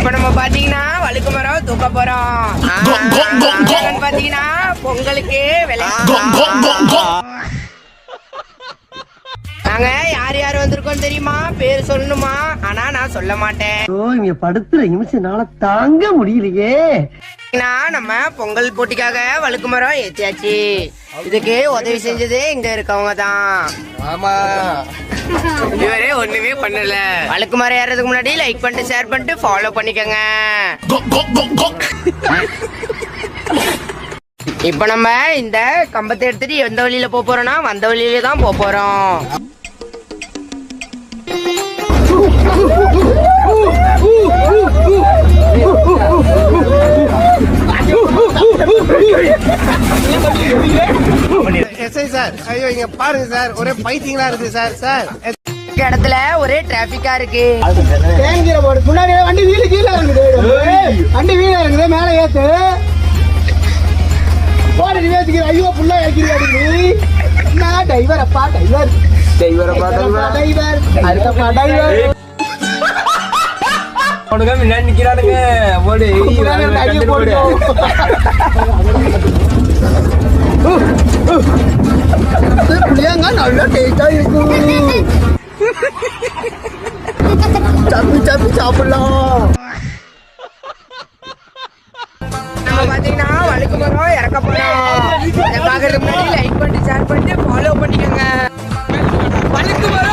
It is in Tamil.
இப்ப நம்ம பாத்தீங்கன்னா வழுக்கு மரம் தூக்க போறோம். பாத்தீங்கன்னா பொங்கலுக்கு நாங்க யார் யார் வந்திருக்கோம் தெரியுமா? பேர் சொல்லணுமா? ஆனா நான் சொல்ல மாட்டேன். இங்க படுத்துற நிமிஷம்னால தாங்க முடியலையே. நம்ம பொங்கல் போட்டிக்காக வழுக்கு மரம் ஏத்தியாச்சு. இதுக்கு உதவி செஞ்சது இங்க இருக்கவங்க தான். ஆமா, இவரே ஒண்ணுமே பண்ணல. வழுக்கு மரம் ஏறதுக்கு முன்னாடி லைக் பண்ணிட்டு ஷேர் பண்ணிட்டு ஃபாலோ பண்ணிக்கோங்க. இப்ப நம்ம இந்த கம்பத்தை எடுத்துட்டு எந்த வழியில போறோம்னா வந்த வழியில தான் போறோம். சார் ஐயோ இங்க பாருங்க சார், ஒரே பைத்தியங்களா இருக்கு சார். சார் இடத்துல ஒரே டிராபிக்கா இருக்கு. முன்னாடி வண்டி வீடு கீழே இருக்குது, வண்டி வீடு இருக்குது, மேல ஏத்து போட நிவேசிக்கிற. ஐயோ புள்ள ஏற்கிறீங்க. டிரைவர் அப்பா, டிரைவர் டிரைவர் அடுத்தப்பா டிரைவர் முன்னாடி நிக்கிறானுங்க. புளியாங்க நல்லா டேஸ்டா இருக்கும். சப்பி சப்பி சாப்பிடலாம். நம்ம பாத்தீங்கன்னா வழுக்கு மரம் இறக்க போறோம். பாக்குறதுக்கு முன்னாடி லைக் பண்ணிட்டு ஷேர் பண்ணிட்டு ஃபாலோ பண்ணிக்கோங்க. வழுக்கு மரம்